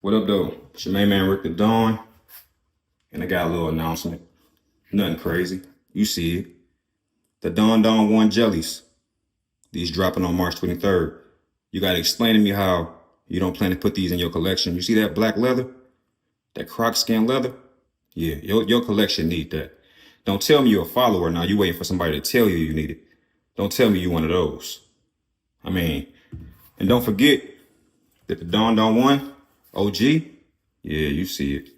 What up, though? It's your main man, Rick the Dawn, and I got a little announcement. Nothing crazy. You see it. The Don 1 jellies. These dropping on March 23rd. You got to explain to me how you don't plan to put these in your collection. You see that black leather? That croc skin leather? Yeah, your collection need that. Don't tell me you're a follower now. You waiting for somebody to tell you need it. Don't tell me you one of those. I mean, and don't forget that the Don 1 OG, yeah, you see it.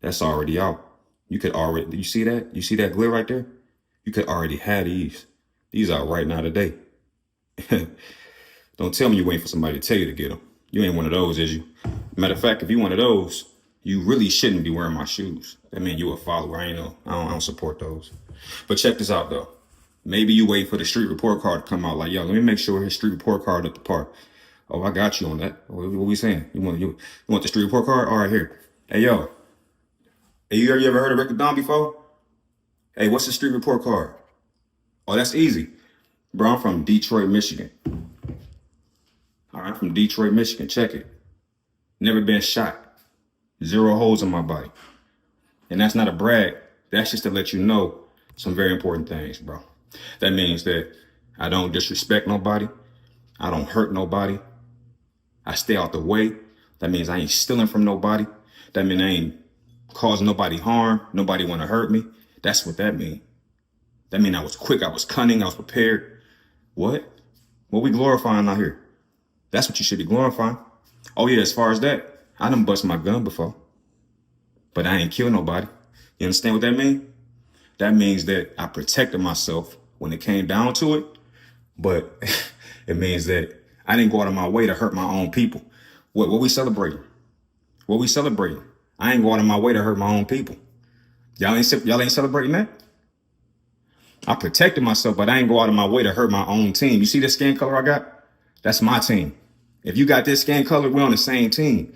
That's already out. You could already, you see that? You see that glare right there? You could already have these. These out right now today. Don't tell me you're waiting for somebody to tell you to get them. You ain't one of those, is you? Matter of fact, if you one of those, you really shouldn't be wearing my shoes. That means you a follower. I don't support those. But check this out though. Maybe you wait for the street report card to come out. Like, yo, let me make sure his street report card at the park. Oh, I got you on that. What we saying? You want the street report card? All right, here. Hey, yo. Hey, you ever heard of Rick the Don before? Hey, what's the street report card? Oh, that's easy. Bro, I'm from Detroit, Michigan. All right, I'm from Detroit, Michigan. Check it. Never been shot. 0 holes in my body. And that's not a brag. That's just to let you know some very important things, bro. That means that I don't disrespect nobody. I don't hurt nobody. I stay out the way. That means I ain't stealing from nobody. That means I ain't causing nobody harm. Nobody want to hurt me. That's what that means. That means I was quick. I was cunning. I was prepared. What? What we glorifying out here? That's what you should be glorifying. Oh yeah, as far as that, I done bust my gun before. But I ain't kill nobody. You understand what that means? That means that I protected myself when it came down to it. But it means that I didn't go out of my way to hurt my own people. What we celebrating? What we celebrating? I ain't go out of my way to hurt my own people. Y'all ain't celebrating that? I protected myself, but I ain't go out of my way to hurt my own team. You see this skin color I got? That's my team. If you got this skin color, we're on the same team.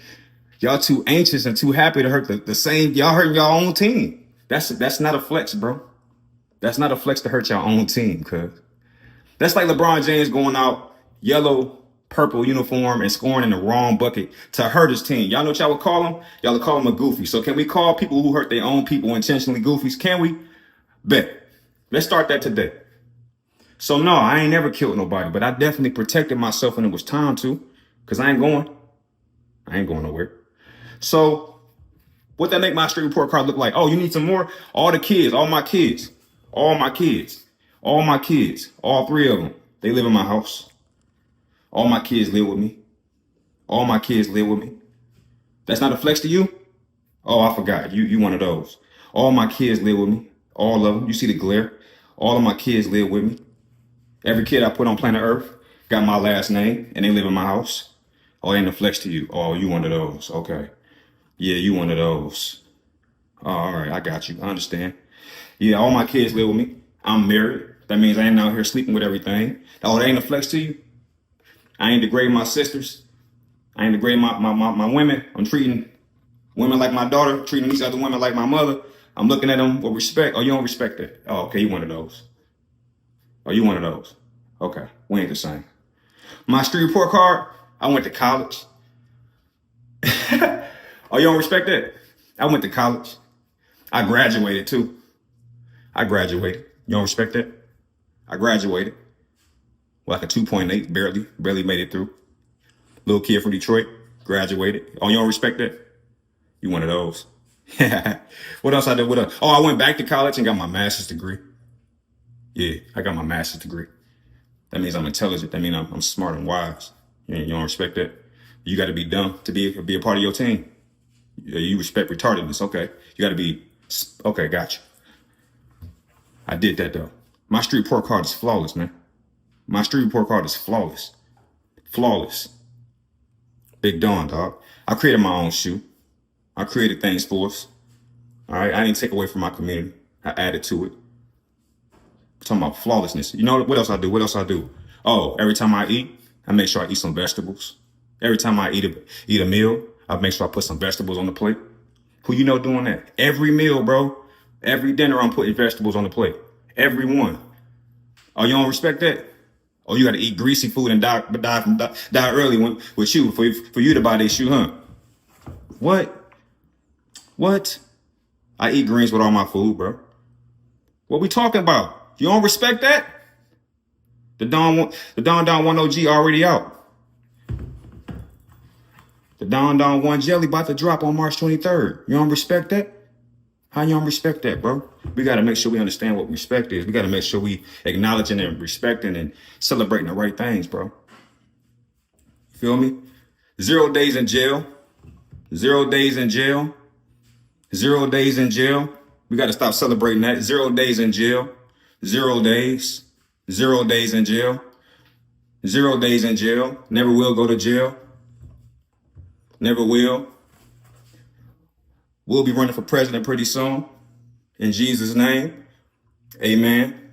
Y'all too anxious and too happy to hurt the same. Y'all hurting your own team. That's not a flex, bro. That's not a flex to hurt your own team, cuz. That's like LeBron James going out yellow, purple uniform and scoring in the wrong bucket to hurt his team. Y'all know what y'all would call him? Y'all would call him a goofy. So can we call people who hurt their own people intentionally goofies? Can we? Bet. Let's start that today. So no, I ain't never killed nobody, but I definitely protected myself when it was time to, because I ain't going nowhere. So what that make my street report card look like? Oh, you need some more? All the kids, all my kids, all my kids, all my kids, all 3 of them, they live in my house. All my kids live with me. All my kids live with me. That's not a flex to you? Oh, I forgot. You one of those. All my kids live with me. All of them. You see the glare? All of my kids live with me. Every kid I put on planet Earth got my last name and they live in my house. Oh, ain't a flex to you. Oh, you one of those. Okay. Yeah, you one of those. Oh, all right, I got you. I understand. Yeah, all my kids live with me. I'm married. That means I ain't out here sleeping with everything. Oh, that ain't a flex to you? I ain't degrading my sisters. I ain't degrading my women. I'm treating women like my daughter, treating these other women like my mother. I'm looking at them with respect. Oh, you don't respect that. Oh, okay, you one of those. Oh, you one of those. Okay, we ain't the same. My street report card, I went to college. Oh, you don't respect that? I went to college. I graduated too. I graduated. You don't respect that? I graduated. Like a 2.8, barely made it through. Little kid from Detroit, graduated. Oh, you don't respect that? You one of those. What else I did? What else? Oh, I went back to college and got my master's degree. Yeah, I got my master's degree. That means I'm intelligent. That means I'm smart and wise. You don't respect that? You got to be dumb to be a part of your team. You respect retardedness. Okay. You got to be, okay, gotcha. I did that though. My street report card is flawless, man. My street report card is flawless. Flawless. Big Dawn, dog. I created my own shoe. I created things for us. All right. I didn't take away from my community. I added to it. I'm talking about flawlessness. You know what else I do? What else I do? Oh, every time I eat, I make sure I eat some vegetables. Every time I eat a meal, I make sure I put some vegetables on the plate. Who you know doing that? Every meal, bro. Every dinner, I'm putting vegetables on the plate. Every one. Oh, you don't respect that? Oh, you got to eat greasy food and die early with you for you to buy this shoe, huh? What? What? I eat greens with all my food, bro. What we talking about? You don't respect that? The Don 1 OG already out. The Don 1 Jelly about to drop on March 23rd. You don't respect that? How you don't respect that, bro? We got to make sure we understand what respect is. We got to make sure we acknowledging and respecting and celebrating the right things, bro. Feel me? 0 days in jail. 0 days in jail. 0 days in jail. We got to stop celebrating that. 0 days in jail. 0 days. 0 days in jail. 0 days in jail. Never will go to jail. Never will. We'll be running for president pretty soon. In Jesus' name. Amen.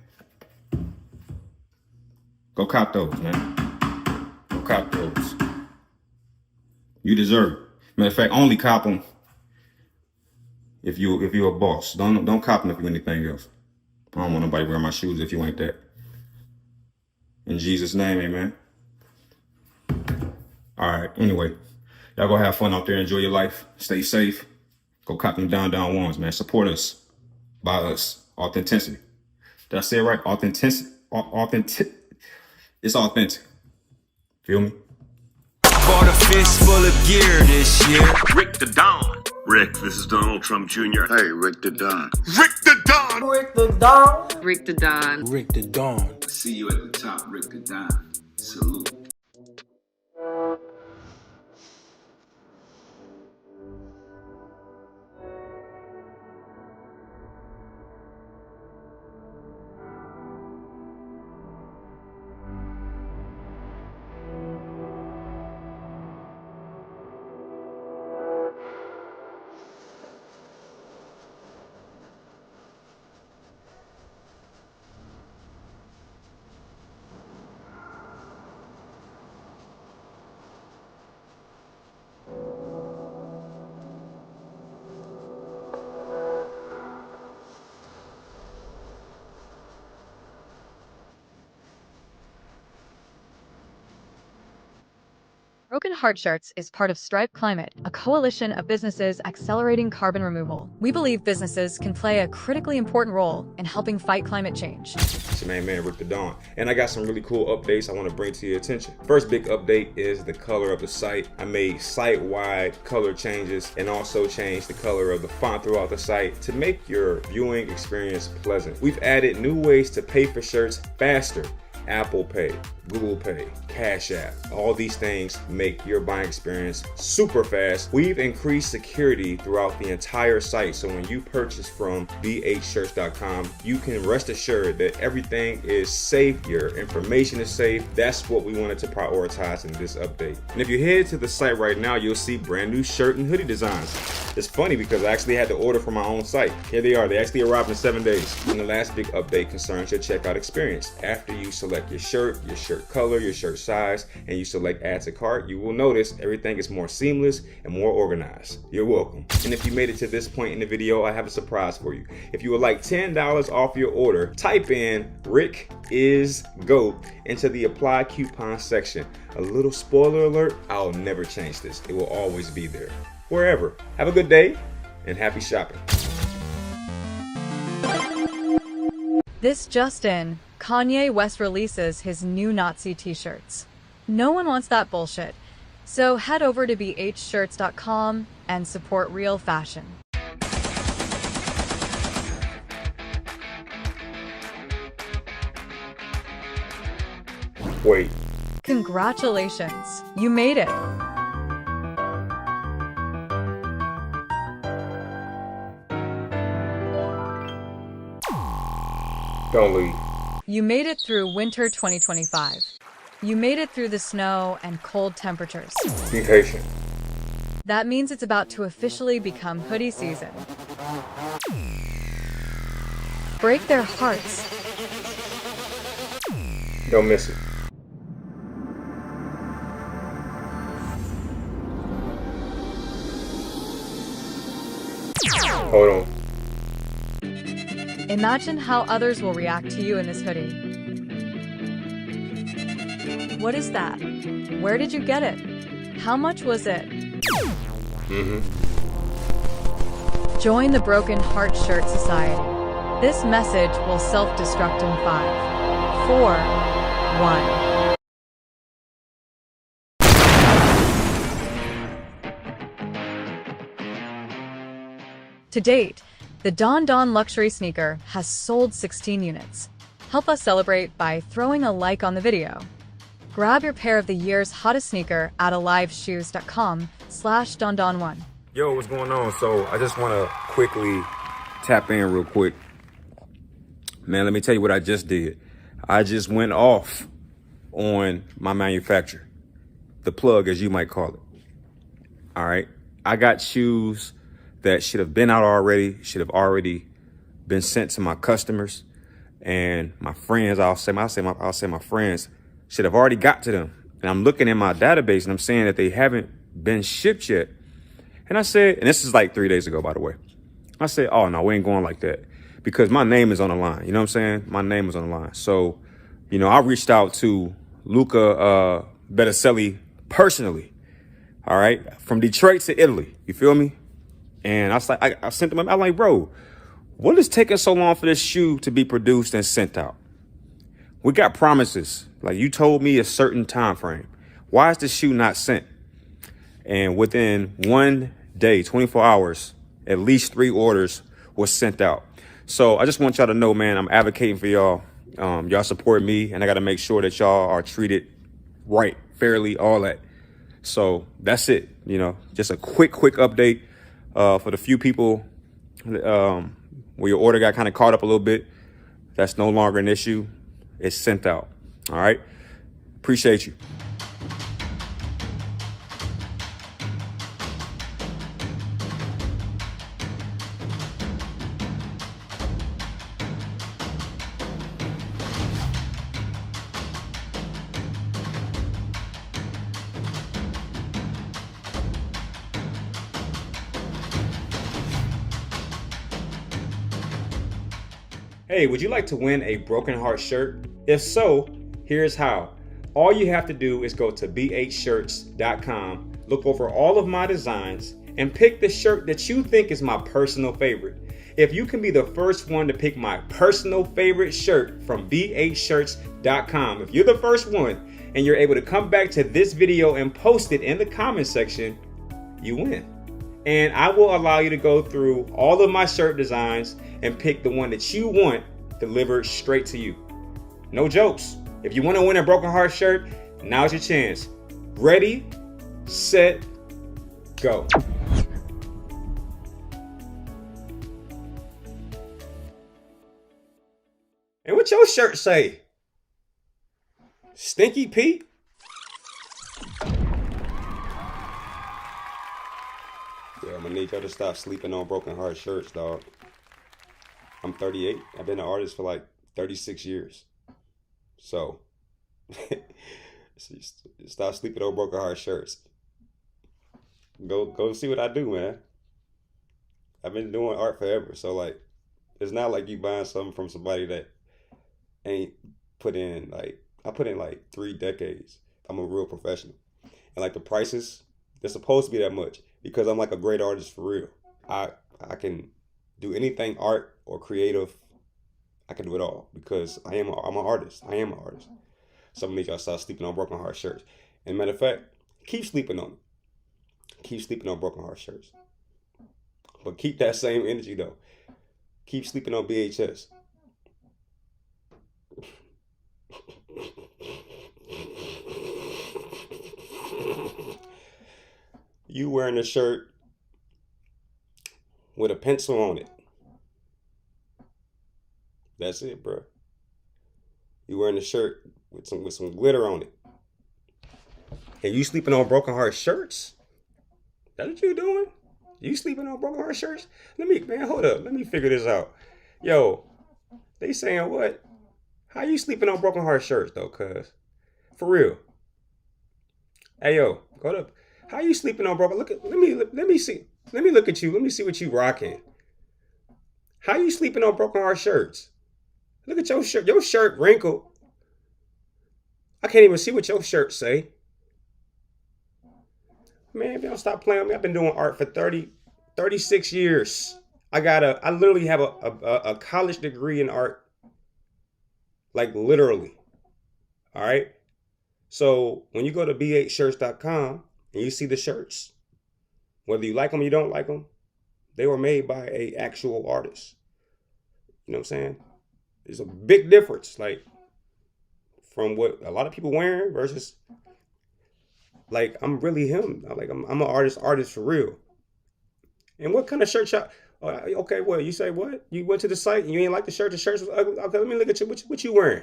Go cop those, man. Go cop those. You deserve it. Matter of fact, only cop them if you're a boss. Don't cop them if you're anything else. I don't want nobody wearing my shoes if you ain't that. In Jesus' name, amen. All right, anyway. Y'all go have fun out there. Enjoy your life. Stay safe. Go cop them down ones, man. Support us. By us. Authenticity. Did I say it right? Authenticity. It's authentic. Feel me? Bought a fist full of gear this year. Rick the Don. Rick, this is Donald Trump Jr. Hey, Rick the Don. Rick the Don. Rick the Don. Rick the Don. Rick the Don. See you at the top, Rick the Don. Salute. Broken Heart Shirts is part of Stripe Climate, a coalition of businesses accelerating carbon removal. We believe businesses can play a critically important role in helping fight climate change. It's your man, Rick the Don. And I got some really cool updates I want to bring to your attention. First big update is the color of the site. I made site-wide color changes and also changed the color of the font throughout the site to make your viewing experience pleasant. We've added new ways to pay for shirts faster. Apple Pay, Google Pay, Cash App. All these things make your buying experience super fast. We've increased security throughout the entire site. So when you purchase from bhshirts.com, you can rest assured that everything is safe, your information is safe. That's what we wanted to prioritize in this update. And if you head to the site right now, you'll see brand new shirt and hoodie designs. It's funny because I actually had to order from my own site. Here they are. They actually arrived in 7 days. And the last big update concerns your checkout experience. After you select your shirt color, your shirt size, and you select add to cart, you will notice everything is more seamless and more organized. You're welcome. And if you made it to this point in the video, I have a surprise for you. If you would like $10 off your order, type in Rick is GOAT into the apply coupon section. A little spoiler alert, I'll never change this. It will always be there. Wherever. Have a good day and happy shopping. This just in, Kanye West releases his new Nazi t-shirts. No one wants that bullshit. So head over to bhshirts.com and support real fashion. Wait. Congratulations, you made it. Don't leave. You made it through winter 2025. You made it through the snow and cold temperatures. Be patient. That means it's about to officially become hoodie season. Break their hearts. Don't miss it. Hold on. Imagine how others will react to you in this hoodie. What is that? Where did you get it? How much was it? Join the Broken Heart Shirt Society. This message will self-destruct in 5, 4, 1. To date, the Don Don luxury sneaker has sold 16 units. Help us celebrate by throwing a like on the video. Grab your pair of the year's hottest sneaker at aliveshoes.com/dondon1. Yo, what's going on? So I just want to quickly tap in real quick. Man, let me tell you what I just did. I just went off on my manufacturer. The plug, as you might call it. All right. I got shoes that should have been out already, should have already been sent to my customers and my friends. I'll say my friends should have already got to them. And I'm looking in my database and I'm saying that they haven't been shipped yet. And I said, and this is like 3 days ago, by the way. I said, oh no, we ain't going like that, because my name is on the line. You know what I'm saying? My name is on the line. So, you know, I reached out to Luca Betticelli personally. All right. From Detroit to Italy. You feel me? And I was like, I sent them, I'm like, bro, what is taking so long for this shoe to be produced and sent out? We got promises. Like, you told me a certain time frame. Why is the shoe not sent? And within 1 day, 24 hours, at least 3 orders was sent out. So I just want y'all to know, man, I'm advocating for y'all. Y'all support me, and I got to make sure that y'all are treated right, fairly, all that. So that's it. You know, just a quick update for the few people where your order got kind of caught up a little bit. That's no longer an issue. It's sent out. All right. Appreciate you. Hey, would you like to win a Broken Heart shirt? If so, here's how. All you have to do is go to bhshirts.com, look over all of my designs, and pick the shirt that you think is my personal favorite. If you can be the first one to pick my personal favorite shirt from bhshirts.com, if you're the first one and you're able to come back to this video and post it in the comment section, you win. And I will allow you to go through all of my shirt designs and pick the one that you want delivered straight to you. No jokes. If you want to win a Broken Heart shirt, now's your chance. Ready, set, go. And what your shirt say? Stinky Pete? Yeah, I'm gonna need y'all to stop sleeping on Broken Heart shirts, dog. I'm 38. I've been an artist for like 36 years. So, stop sleeping on Broken Heart shirts. Go see what I do, man. I've been doing art forever. So, like, it's not like you buying something from somebody that ain't put in, like, I put in like 3 decades. I'm a real professional. And like the prices, they're supposed to be that much because I'm like a great artist for real. I can do anything art or creative. I can do it all because I'm an artist. I am an artist. So I'm gonna need y'all stop sleeping on Broken Heart shirts. And matter of fact, keep sleeping on it. Keep sleeping on Broken Heart shirts. But keep that same energy though. Keep sleeping on BHS. You wearing a shirt with a pencil on it. That's it, bro. You wearing a shirt with some glitter on it. And you sleeping on Broken Heart shirts? That's what you doing? You sleeping on Broken Heart shirts? Man, hold up. Let me figure this out. Yo, they saying what? How you sleeping on Broken Heart shirts though, cuz? For real. Hey yo, hold up. How you sleeping on Broken? Let me see. Let me look at you. Let me see what you rocking. How you sleeping on Broken Heart shirts? Look at your shirt. Your shirt wrinkled. I can't even see what your shirt say. Man, if y'all stop playing with me, I've been doing art for 36 years. I literally have a college degree in art. Like literally. All right. So when you go to bhshirts.com and you see the shirts, whether you like them or you don't like them, they were made by a actual artist. You know what I'm saying? There's a big difference, like from what a lot of people wearing versus like I'm really him. I'm an artist for real. And what kind of shirt shop? Okay, well, you say what? You went to the site and you ain't like the shirt. The shirt was ugly. Okay, let me look at you. What you wearing?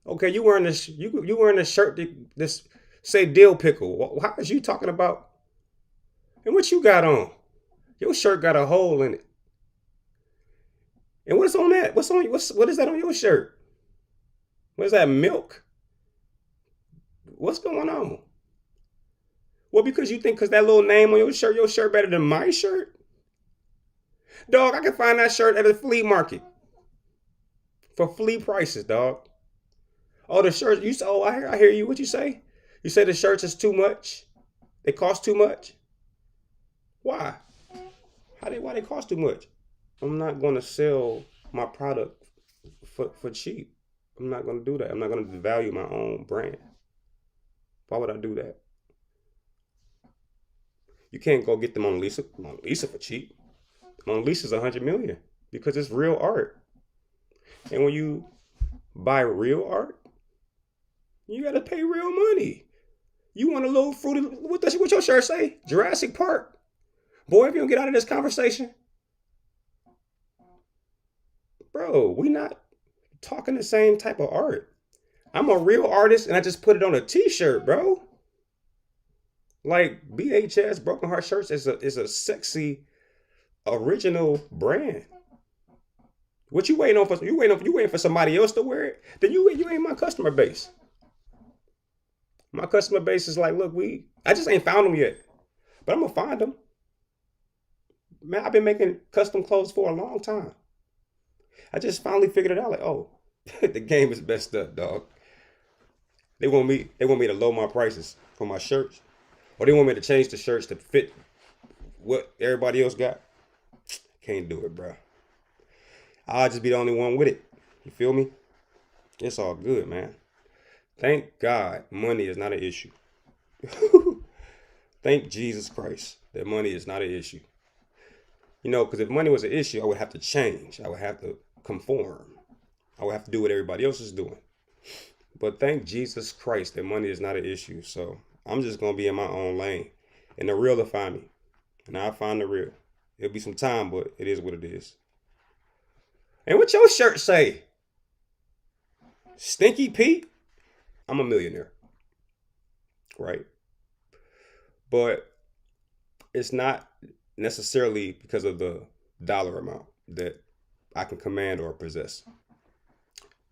Okay, you wearing this? You wearing this shirt? This say dill pickle. How is you talking about? And what you got on? Your shirt got a hole in it. And what's on that? What is that on your shirt? What is that, milk? What's going on? Well, because you think because that little name on your shirt better than my shirt? Dog, I can find that shirt at a flea market for flea prices, dog. Oh, the shirts, I hear you. What you say? You say the shirts is too much? They cost too much? Why? Why they cost too much? I'm not going to sell my product for cheap. I'm not going to do that. I'm not going to devalue my own brand. Why would I do that? You can't go get the Mona Lisa for cheap. Mona Lisa's $100 million because it's real art. And when you buy real art, you got to pay real money. You want a little fruity, what your shirt say? Jurassic Park. Boy, if you don't get out of this conversation, bro, we not talking the same type of art. I'm a real artist and I just put it on a t-shirt, bro. Like BHS Broken Heart Shirts is a sexy original brand. What you waiting on for? You waiting for somebody else to wear it? Then you ain't my customer base. My customer base is like, look, I just ain't found them yet, but I'm gonna find them. Man, I've been making custom clothes for a long time. I just finally figured it out. Like, oh, the game is messed up, dog. They want me to lower my prices for my shirts, or they want me to change the shirts to fit what everybody else got. Can't do it, bro. I'll just be the only one with it. You feel me? It's all good, man. Thank God money is not an issue. Thank Jesus Christ that money is not an issue. You know, because if money was an issue, I would have to change. I would have to conform. I would have to do what everybody else is doing. But thank Jesus Christ that money is not an issue. So I'm just going to be in my own lane. And the real will find me. And I'll find the real. It'll be some time, but it is what it is. And what your shirt say? Stinky Pete? I'm a millionaire. Right? But it's not necessarily because of the dollar amount that I can command or possess.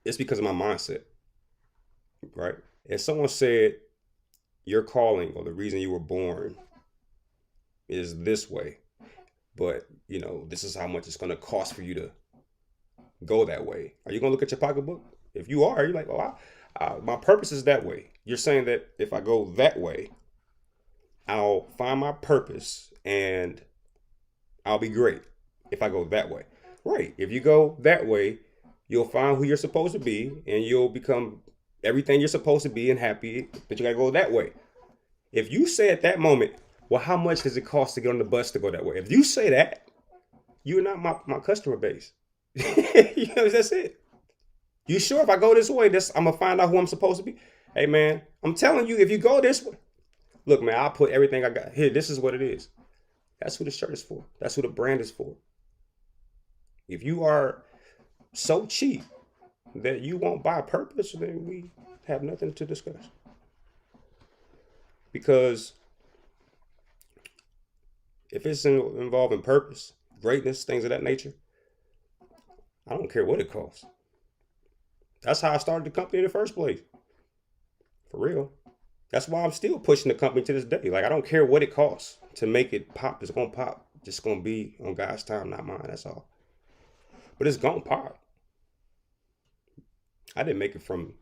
It's because of my mindset. Right? If someone said your calling or the reason you were born is this way, but you know, this is how much it's going to cost for you to go that way. Are you going to look at your pocketbook? If you are, you're like, oh, my purpose is that way. You're saying that if I go that way, I'll find my purpose and I'll be great if I go that way. Right. If you go that way, you'll find who you're supposed to be and you'll become everything you're supposed to be and happy, but you got to go that way. If you say at that moment, well, how much does it cost to get on the bus to go that way? If you say that, you're not my customer base. You know, that's it. You sure if I go this way, I'm going to find out who I'm supposed to be? Hey, man, I'm telling you, if you go this way, look, man, I'll put everything I got. Here, this is what it is. That's who the shirt is for. That's who the brand is for. If you are so cheap that you won't buy purpose, then we have nothing to discuss. Because if it's involving purpose, greatness, things of that nature, I don't care what it costs. That's how I started the company in the first place. For real. That's why I'm still pushing the company to this day. Like, I don't care what it costs to make it pop. It's going to pop. It's going to be on God's time, not mine. That's all. But it's going to pop. I didn't make it from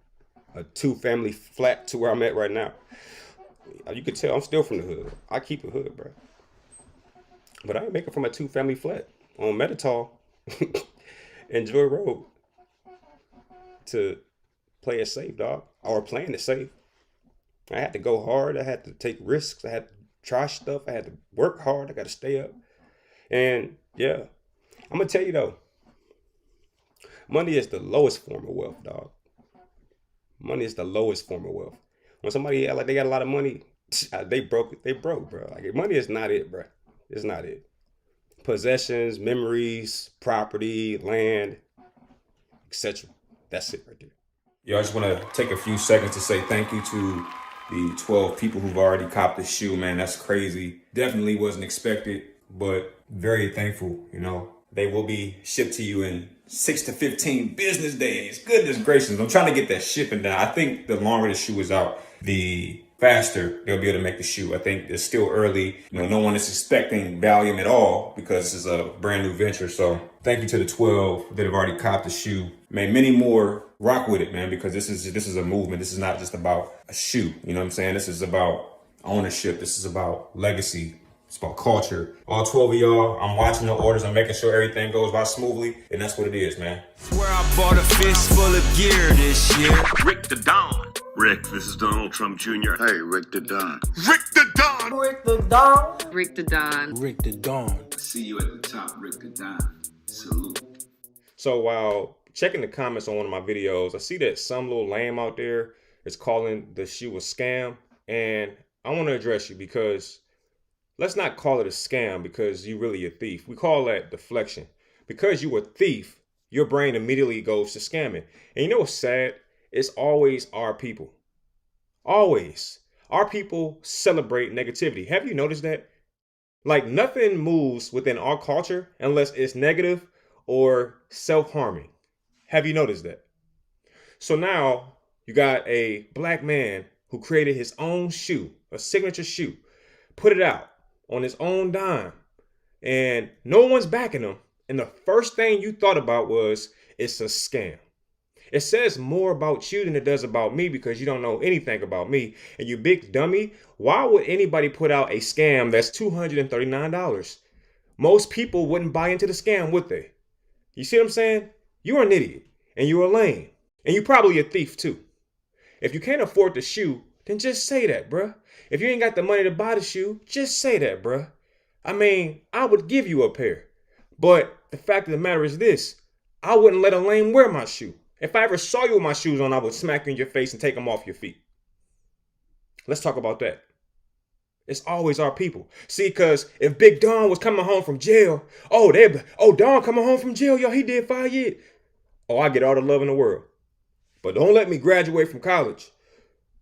a 2-family flat to where I'm at right now. You could tell I'm still from the hood. I keep the hood, bro. But I ain't making from a 2-family flat on Metatol and Joy Road to play it safe, dog. Or playing it safe. I had to go hard. I had to take risks. I had to try stuff. I had to work hard. I got to stay up. And yeah, I'm going to tell you though, money is the lowest form of wealth, dog. Money is the lowest form of wealth. When somebody act like they got a lot of money, they broke, bro. Like money is not it, bro. It's not it. Possessions, memories, property, land, etc. That's it right there. Yo, I just want to take a few seconds to say thank you to the 12 people who've already copped the shoe, man. That's crazy. Definitely wasn't expected, but very thankful, you know. They will be shipped to you in 6 to 15 business days. Goodness gracious. I'm trying to get that shipping down. I think the longer the shoe is out, the faster they'll be able to make the shoe. I think it's still early. You know, no one is expecting volume at all because this is a brand new venture. So thank you to the 12 that have already copped the shoe. Man, many more rock with it, man, because this is a movement. This is not just about a shoe. You know what I'm saying? This is about ownership. This is about legacy. It's about culture. All 12 of y'all, I'm watching the orders. I'm making sure everything goes by smoothly. And that's what it is, man. Where I bought a fist full of gear this year. Rick the Don. Rick, this is Donald Trump Jr. Hey, Rick the Don. Rick the Don. Rick the Don. Rick the Don. Rick the Don. See you at the top, Rick the Don. Salute. So while checking the comments on one of my videos, I see that some little lame out there is calling the shoe a scam. And I want to address you because let's not call it a scam because you really a thief. We call that deflection. Because you a thief, your brain immediately goes to scamming. And you know what's sad? It's always our people. Always. Our people celebrate negativity. Have you noticed that? Like nothing moves within our culture unless it's negative or self-harming. Have you noticed that? So now you got a black man who created his own shoe, a signature shoe, put it out on his own dime, and no one's backing him. And the first thing you thought about was, it's a scam. It says more about you than it does about me because you don't know anything about me. And you big dummy, why would anybody put out a scam that's $239? Most people wouldn't buy into the scam, would they? You see what I'm saying? You're an idiot and you're a lame and you're probably a thief too. If you can't afford the shoe, then just say that, bruh. If you ain't got the money to buy the shoe, just say that, bruh. I mean, I would give you a pair. But the fact of the matter is this, I wouldn't let a lame wear my shoe. If I ever saw you with my shoes on, I would smack you in your face and take them off your feet. Let's talk about that. It's always our people. See, because if Big Don was coming home from jail, Don coming home from jail, yo, he did 5 years. Oh, I get all the love in the world. But don't let me graduate from college.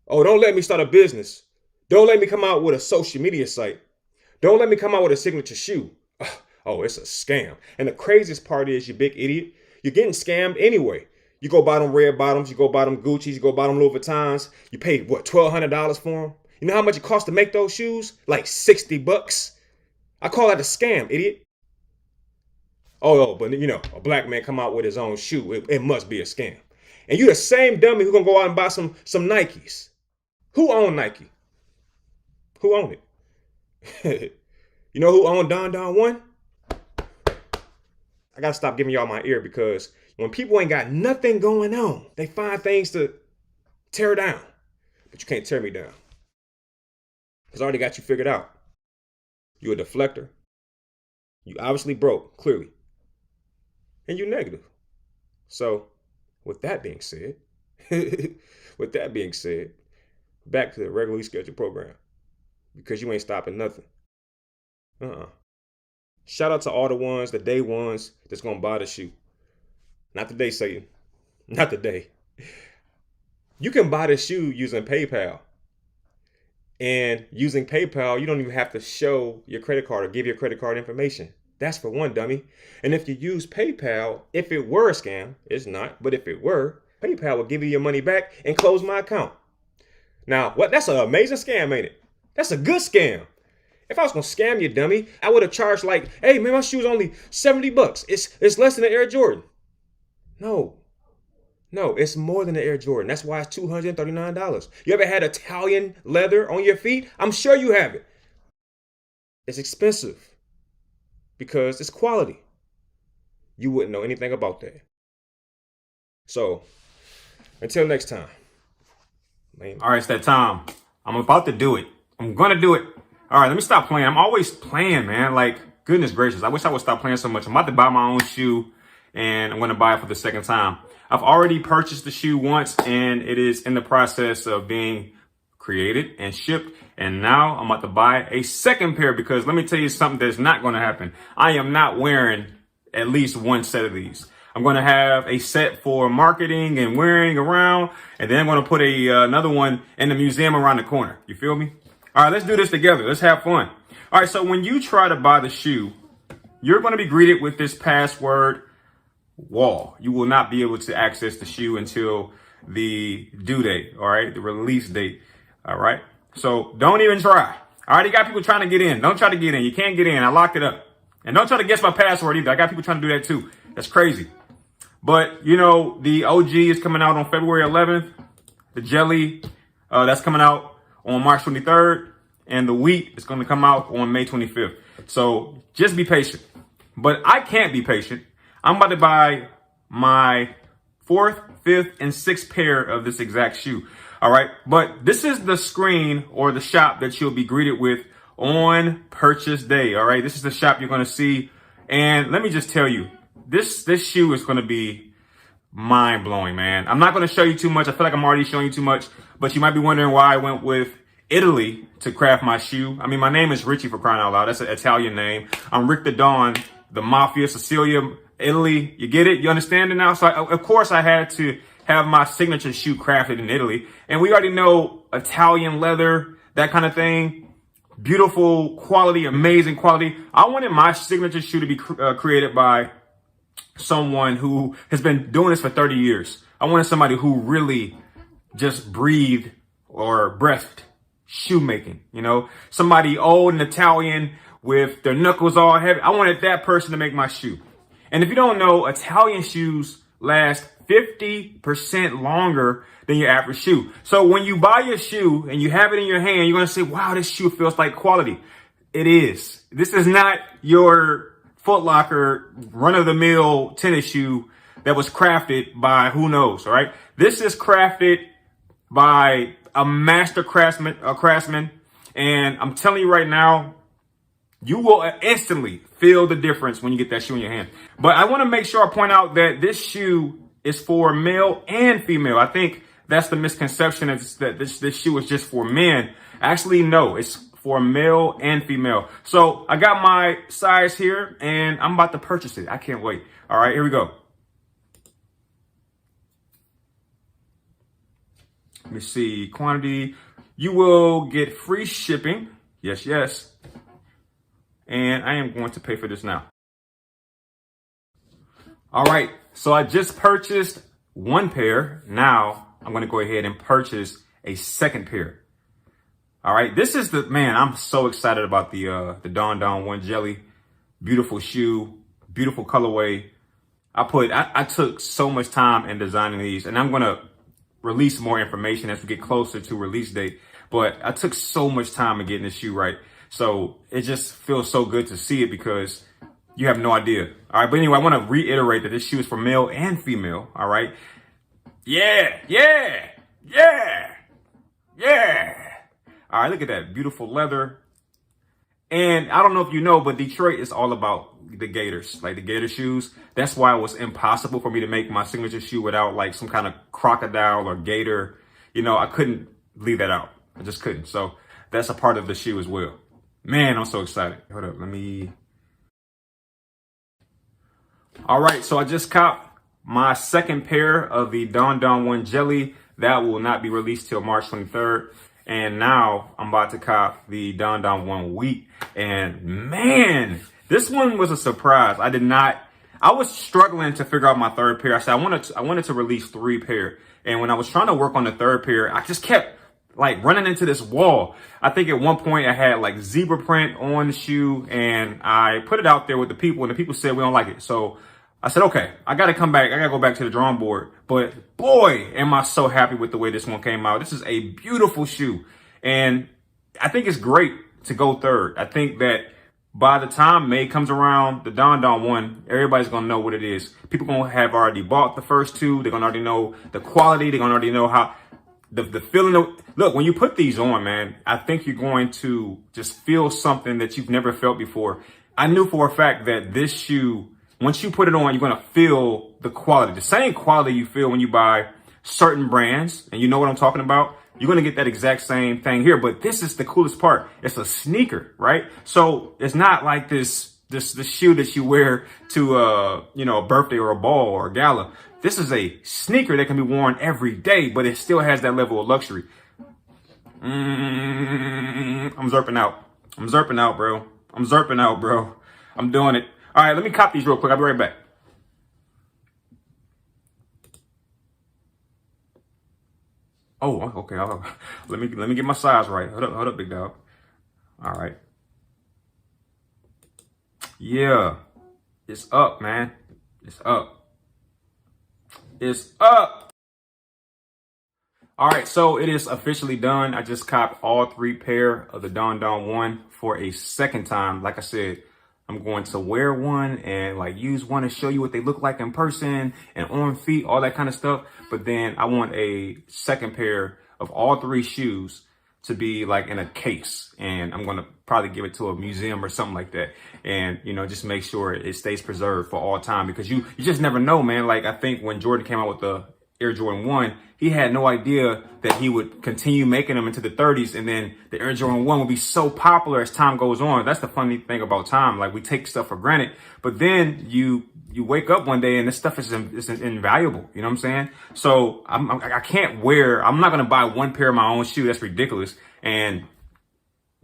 Oh, don't let me start a business. Don't let me come out with a social media site. Don't let me come out with a signature shoe. Oh, it's a scam. And the craziest part is, you big idiot, you're getting scammed anyway. You go buy them red bottoms, you go buy them Gucci's, you go buy them Louis Vuittons. You paid, what, $1,200 for them? You know how much it costs to make those shoes? Like $60. I call that a scam, idiot. Oh, but you know, a black man come out with his own shoe. It must be a scam. And you the same dummy who gonna go out and buy some Nikes. Who own Nike? Who own it? You know who owned Don Don 1? I gotta stop giving y'all my ear because when people ain't got nothing going on, they find things to tear down. But you can't tear me down. Because I already got you figured out. You a deflector. You obviously broke, clearly. And you negative. So, with that being said, back to the regularly scheduled program. Because you ain't stopping nothing. Shout out to all the ones, the day ones, that's gonna buy the shoe. Not today, Satan. Not today. You can buy the shoe using PayPal. And using PayPal, you don't even have to show your credit card or give your credit card information. That's for one, dummy. And if you use PayPal, if it were a scam, it's not, but if it were, PayPal will give you your money back and close my account. Now, what? That's an amazing scam, ain't it? That's a good scam. If I was gonna scam you, dummy, I would have charged like, hey man, my shoe's only $70. It's less than an Air Jordan. No. No, it's more than the Air Jordan. That's why it's $239. You ever had Italian leather on your feet? I'm sure you have it. It's expensive because it's quality. You wouldn't know anything about that. So, until next time. Man. All right, it's that time. I'm about to do it. I'm going to do it. All right, let me stop playing. I'm always playing, man. Like, goodness gracious. I wish I would stop playing so much. I'm about to buy my own shoe, and I'm going to buy it for the second time. I've already purchased the shoe once, and it is in the process of being created and shipped. And now I'm about to buy a second pair because let me tell you something that's not going to happen. I am not wearing at least one set of these. I'm going to have a set for marketing and wearing around, and then I'm going to put another one in the museum around the corner. You feel me? All right, let's do this together. Let's have fun. All right, so when you try to buy the shoe, you're going to be greeted with this password wall. You will not be able to access the shoe until the due date, all right, the release date, all right? So don't even try. I already got people trying to get in. Don't try to get in. You can't get in. I locked it up. And don't try to guess my password either. I got people trying to do that too. That's crazy. But, you know, the OG is coming out on February 11th. The jelly, that's coming out on March 23rd. And the wheat is going to come out on May 25th. So just be patient. But I can't be patient. I'm about to buy my 4th, 5th, and 6th pair of this exact shoe. All right. But this is the screen or the shop that you'll be greeted with on purchase day. All right. This is the shop you're going to see. And let me just tell you, this shoe is going to be mind blowing, man. I'm not going to show you too much. I feel like I'm already showing you too much, but you might be wondering why I went with Italy to craft my shoe. I mean, my name is Richie, for crying out loud. That's an Italian name. I'm Rick the Don, the Mafia, Sicilia, Italy. You get it? You understand it now? So of course I had to have my signature shoe crafted in Italy. And we already know Italian leather, that kind of thing. Beautiful quality, amazing quality. I wanted my signature shoe to be created by someone who has been doing this for 30 years. I wanted somebody who really just breathed or breathed shoemaking, you know, somebody old and Italian with their knuckles all heavy. I wanted that person to make my shoe. And if you don't know, Italian shoes last 50% longer than your average shoe. So when you buy your shoe and you have it in your hand, you're going to say, wow, this shoe feels like quality. It is. This is not your Foot Locker run-of-the-mill tennis shoe that was crafted by who knows, all right? This is crafted by a master craftsman, and I'm telling you right now, you will instantly feel the difference when you get that shoe in your hand. But I want to make sure I point out that this shoe is for male and female. I think that's the misconception, is that this shoe is just for men. Actually, no, it's for male and female. So I got my size here and I'm about to purchase it. I can't wait. All right, here we go. Let me see, quantity. You will get free shipping. Yes, yes. And I am going to pay for this now. All right, so I just purchased one pair. Now I'm going to go ahead and purchase a second pair. All right, this is man, I'm so excited about the Don Don One Jelly. Beautiful shoe, beautiful colorway. I took so much time in designing these, and I'm going to release more information as we get closer to release date. But I took so much time in getting this shoe right. So it just feels so good to see it because you have no idea. All right, but anyway, I want to reiterate that this shoe is for male and female. All right. Yeah. All right, look at that beautiful leather. And I don't know if you know, but Detroit is all about the Gators, like the Gator shoes. That's why it was impossible for me to make my signature shoe without like some kind of crocodile or gator. You know, I couldn't leave that out. I just couldn't. So that's a part of the shoe as well. Man, I'm so excited. Hold up, All right, so I just copped my second pair of the Don Don One Jelly. That will not be released till March 23rd. And now I'm about to cop the Don Don One Wheat. And man, this one was a surprise. I was struggling to figure out my third pair. I said I wanted to release 3 pair. And when I was trying to work on the third pair, I just kept like running into this wall. I think at one point I had like zebra print on the shoe, and I put it out there with the people, and the people said we don't like it. So I said, okay, I got to come back. I got to go back to the drawing board. But boy, am I so happy with the way this one came out. This is a beautiful shoe. And I think it's great to go third. I think that by the time May comes around, the Don Don one, everybody's going to know what it is. People going to have already bought the first two. They're going to already know the quality. They're going to already know how the feeling of, look, when you put these on, man, I think you're going to just feel something that you've never felt before. I knew for a fact that this shoe, once you put it on, you're going to feel the quality, the same quality you feel when you buy certain brands. And you know what I'm talking about? You're going to get that exact same thing here. But this is the coolest part. It's a sneaker, right? So it's not like this shoe that you wear to, a birthday or a ball or a gala. This is a sneaker that can be worn every day, but it still has that level of luxury. I'm zerping out. I'm zerping out, bro. I'm zerping out, bro. I'm doing it. All right, let me cop these real quick. I'll be right back. Oh, okay. Let me get my size right. Hold up, big dog. All right. Yeah, it's up, man. It's up. It's up. All right, so it is officially done. I just copped all 3 pair of the Don Don 1 for a second time. Like I said, I'm going to wear one and like use one to show you what they look like in person and on feet, all that kind of stuff. But then I want a second pair of all 3 shoes to be like in a case, and I'm going to probably give it to a museum or something like that. And, just make sure it stays preserved for all time, because you just never know, man. Like, I think when Jordan came out with the Air Jordan 1, he had no idea that he would continue making them into the 30s, and then the Air Jordan 1 would be so popular as time goes on. That's the funny thing about time. Like, we take stuff for granted, but then you wake up one day and this stuff is invaluable. You know what I'm saying? So I can't wear, I'm not going to buy one pair of my own shoe. That's ridiculous. And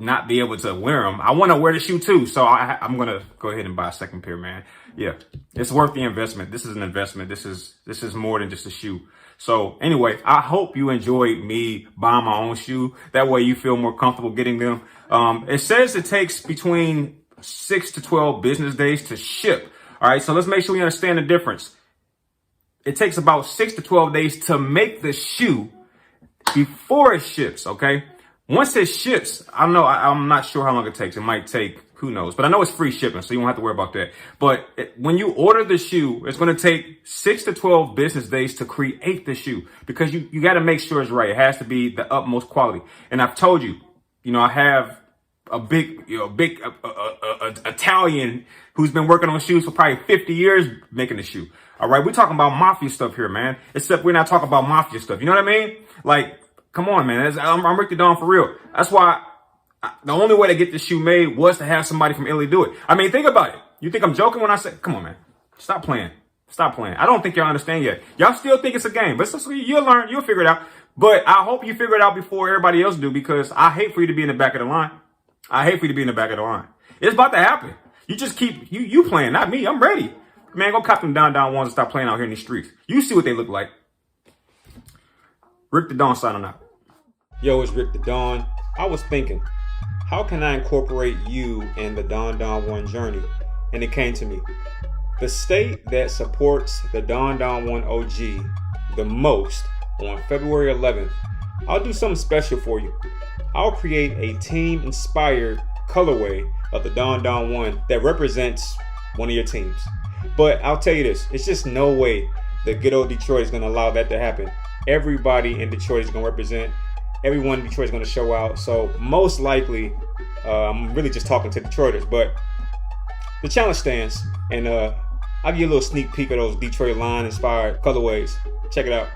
not be able to wear them. I want to wear the shoe too. So I'm going to go ahead and buy a second pair, man. Yeah, it's worth the investment. This is an investment. This is more than just a shoe. So anyway, I hope you enjoyed me buying my own shoe. That way you feel more comfortable getting them. It says it takes between 6 to 12 business days to ship. All right, so let's make sure we understand the difference. It takes about 6 to 12 days to make the shoe before it ships, okay? Once it ships, I'm not sure how long it takes. It might take, who knows? But I know it's free shipping, so you won't have to worry about that. But when you order the shoe, it's going to take 6 to 12 business days to create the shoe, because you got to make sure it's right. It has to be the utmost quality. And I've told you, I have a big Italian who's been working on shoes for probably 50 years making the shoe. All right, we're talking about mafia stuff here, man. Except we're not talking about mafia stuff. You know what I mean? Like, come on, man. I'm Rick the Don for real. That's why the only way to get this shoe made was to have somebody from Italy do it. I mean, think about it. You think I'm joking when I say, come on, man. Stop playing. Stop playing. I don't think y'all understand yet. Y'all still think it's a game, but you'll learn. You'll figure it out. But I hope you figure it out before everybody else do, because I hate for you to be in the back of the line. I hate for you to be in the back of the line. It's about to happen. You just keep, you playing, not me. I'm ready. Man, go cop them Don Don ones and stop playing out here in the streets. You see what they look like. Rick the Don signing out. Yo, it's Rick the Don. I was thinking, how can I incorporate you in the Don Don 1 journey? And it came to me. The state that supports the Don Don 1 OG the most on February 11th, I'll do something special for you. I'll create a team-inspired colorway of the Don Don 1 that represents one of your teams. But I'll tell you this, it's just no way that good old Detroit is going to allow that to happen. Everybody in Detroit is going to represent. Everyone in Detroit is going to show out. So most likely, I'm really just talking to Detroiters, but the challenge stands. And I'll give you a little sneak peek of those Detroit line-inspired colorways. Check it out.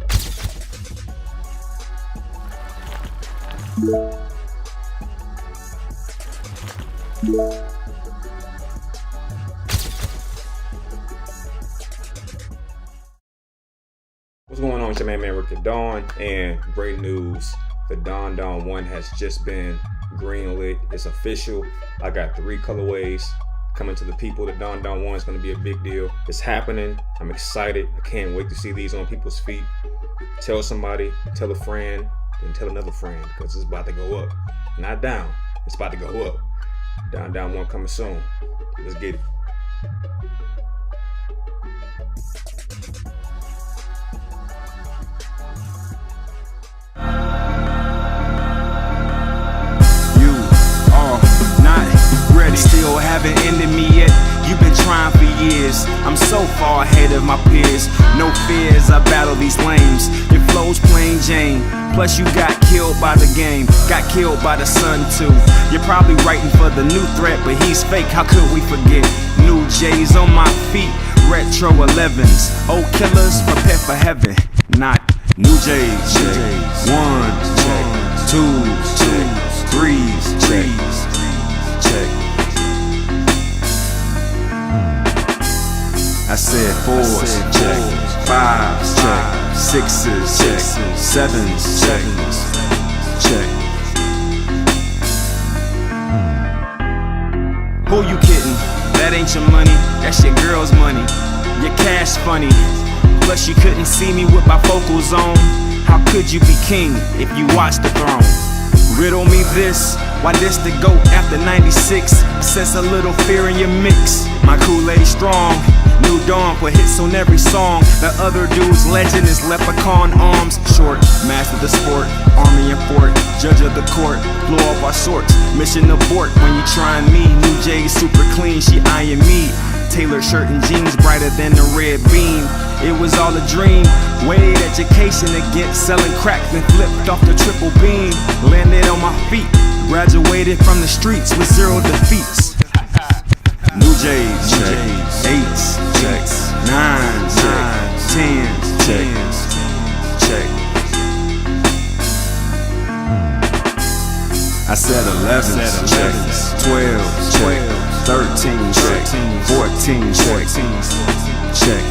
What's going on? It's your man Rick the Don, and great news. The Don Don 1 has just been greenlit. It's official. I got 3 colorways coming to the people. The Don Don 1 is going to be a big deal. It's happening. I'm excited. I can't wait to see these on people's feet. Tell somebody, tell a friend, then tell another friend, because it's about to go up. Not down. It's about to go up. Don Don 1 coming soon. Let's get it. still haven't ended me yet. You've been trying for years. I'm so far ahead of my peers. No fears, I battle these lames. Your flow's plain Jane. Plus you got killed by the game. Got killed by the sun too. You're probably writing for the new threat, but he's fake, how could we forget? New J's on my feet, retro 11s. Old killers, prepare for heaven. Not new J's. Check. One, check. Two, check. Threes, check. Check. I said fours, check. Fives, check. Sixes, check. Sevens, check. Check. Who you kidding? That ain't your money, that's your girl's money. Your cash funny. Plus you couldn't see me with my vocals on. How could you be king if you watched the throne? Riddle me this, why this the GOAT after 96? Sense a little fear in your mix. My Kool-Aid strong, new dawn for hits on every song. The other dude's legend is leprechaun arms short. Master the sport, army and fort, judge of the court, blow off our sorts. Mission abort when you trying me. New J super clean, she eyeing me. Tailored shirt and jeans brighter than the red beam. It was all a dream. Weighed education against selling crack, then flipped off the triple beam. Landed on my feet, graduated from the streets with 0 defeats. New J's, check. 8s, check. 9s, check. 10s, check. Check. I said 11s, check. 12, check. 13, check. 14, check. Check.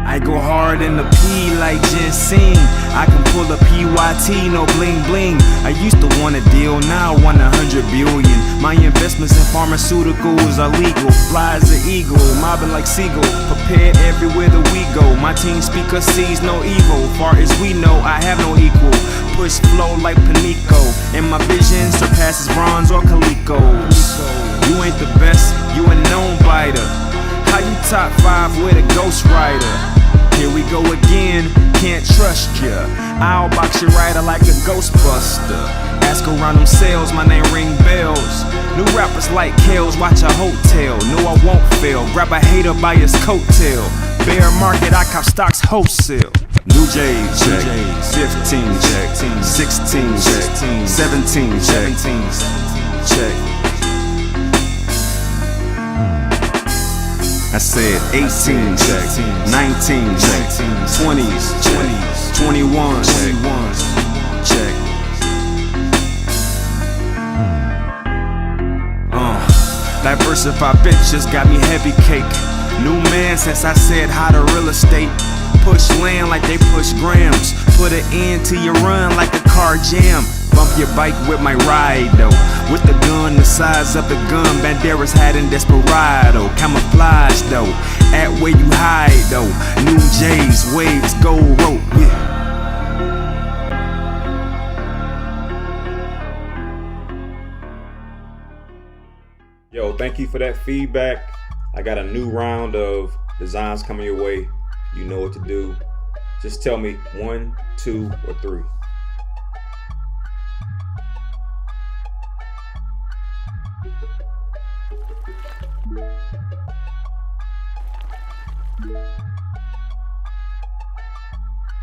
I go hard in the P like ginseng. I can pull a PYT, no bling bling. I used to want a deal, now I want 100 billion. My investments in pharmaceuticals are legal. Fly as an eagle, mobbing like seagull. Prepared everywhere that we go. My team speaker sees no evil. Far as we know, I have no equal. Push flow like Panico, and my vision surpasses bronze or Calico's. You ain't the best, you a known biter. How you top 5 with a ghost rider? Here we go again, can't trust ya. I'll box you rider like a ghostbuster. Ask around them sales, my name ring bells. New rappers like Kales, watch a hotel. Know I won't fail, grab a hater by his coattail. Bear market, I cop stocks wholesale. New J's, check. 15, check. 16, check. 17, check. Check. I said 18, check. 19, check. 20s, check. 21, check. Diversified bitches got me heavy cake. New man since I said hi to real estate. Push land like they push grams. Put an end to your run like a car jam. Bump your bike with my ride though. With the gun the size of the gun Banderas had in Desperado. Camouflage though, at where you hide though. New J's, waves, gold rope, yeah. Yo, thank you for that feedback. I got a new round of designs coming your way. You know what to do. Just tell me 1, 2, or 3.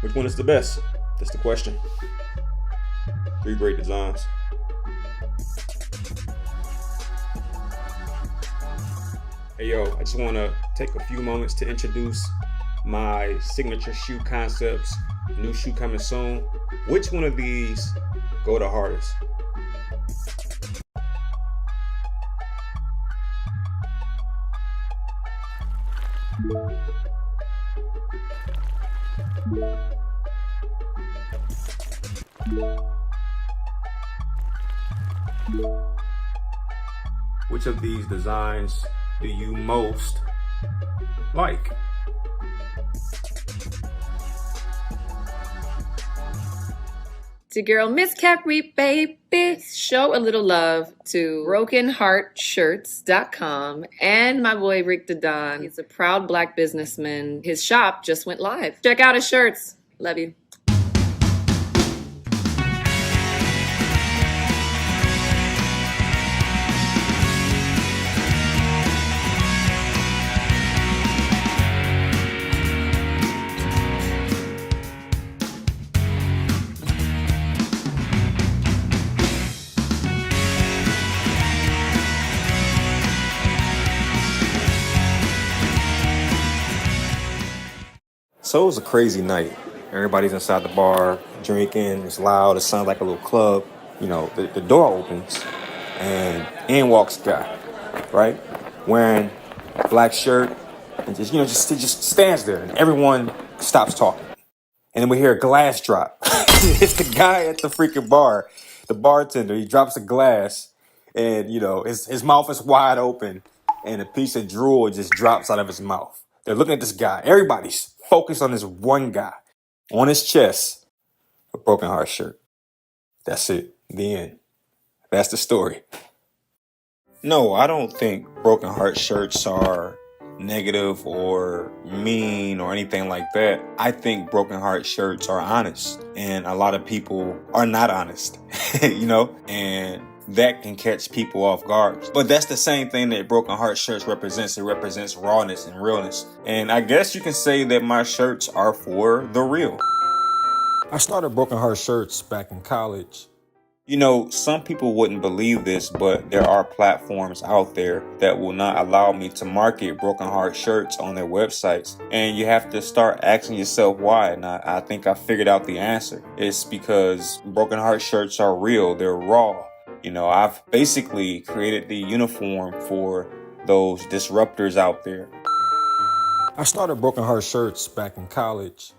Which one is the best? That's the question. 3 great designs. Hey yo, I just want to take a few moments to introduce my signature shoe concepts. New shoe coming soon. Which one of these go the hardest? Which of these designs do you most like? It's your girl, Miss Capri, baby. Show a little love to brokenheartshirts.com and my boy, Rick the Don. He's a proud Black businessman. His shop just went live. Check out his shirts. Love you. So it was a crazy night. Everybody's inside the bar, drinking. It's loud. It sounds like a little club. You know, the door opens, and in walks a guy, right? Wearing a black shirt, and just stands there, and everyone stops talking. And then we hear a glass drop. It's the guy at the freaking bar, the bartender. He drops a glass, and his mouth is wide open, and a piece of drool just drops out of his mouth. They're looking at this guy. Everybody's focused on this one guy. On his chest, a broken heart shirt. That's it. The end. That's the story. No, I don't think broken heart shirts are negative or mean or anything like that. I think broken heart shirts are honest, and a lot of people are not honest, and that can catch people off guard. But that's the same thing that broken heart shirts represents. It represents rawness and realness. And I guess you can say that my shirts are for the real. I started Broken Heart Shirts back in college. Some people wouldn't believe this, but there are platforms out there that will not allow me to market Broken Heart Shirts on their websites. And you have to start asking yourself why. And I think I figured out the answer. It's because Broken Heart Shirts are real. They're raw. I've basically created the uniform for those disruptors out there. I started Broken Heart Shirts back in college.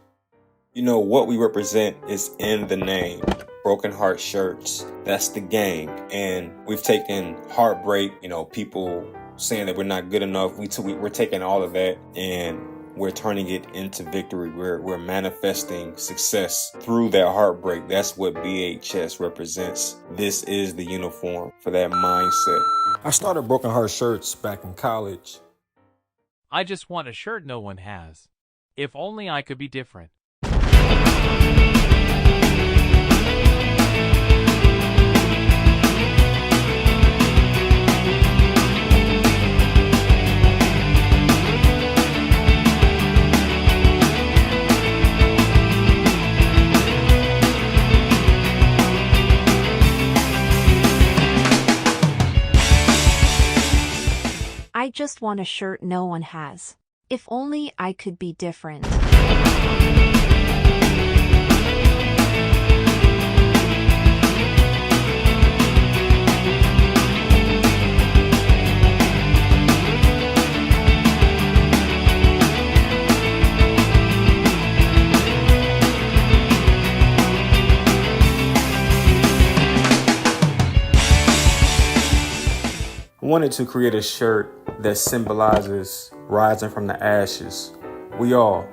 What we represent is in the name. Broken Heart Shirts. That's the gang. And we've taken heartbreak, people saying that we're not good enough. We're taking all of that and we're turning it into victory. We're manifesting success through that heartbreak. That's what BHS represents. This is the uniform for that mindset. I started Broken Heart Shirts back in college. I just want a shirt no one has. If only I could be different. I just want a shirt no one has. If only I could be different. I wanted to create a shirt that symbolizes rising from the ashes. We all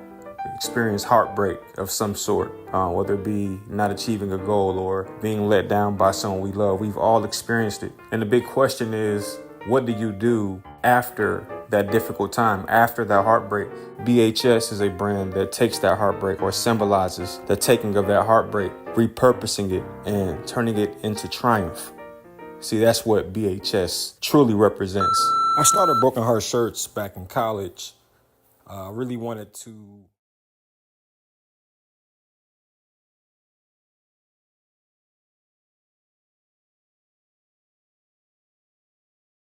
experience heartbreak of some sort, whether it be not achieving a goal or being let down by someone we love. We've all experienced it. And the big question is, what do you do after that difficult time, after that heartbreak? BHS is a brand that takes that heartbreak or symbolizes the taking of that heartbreak, repurposing it and turning it into triumph. See, that's what BHS truly represents. I started Broken Heart Shirts back in college. I really wanted to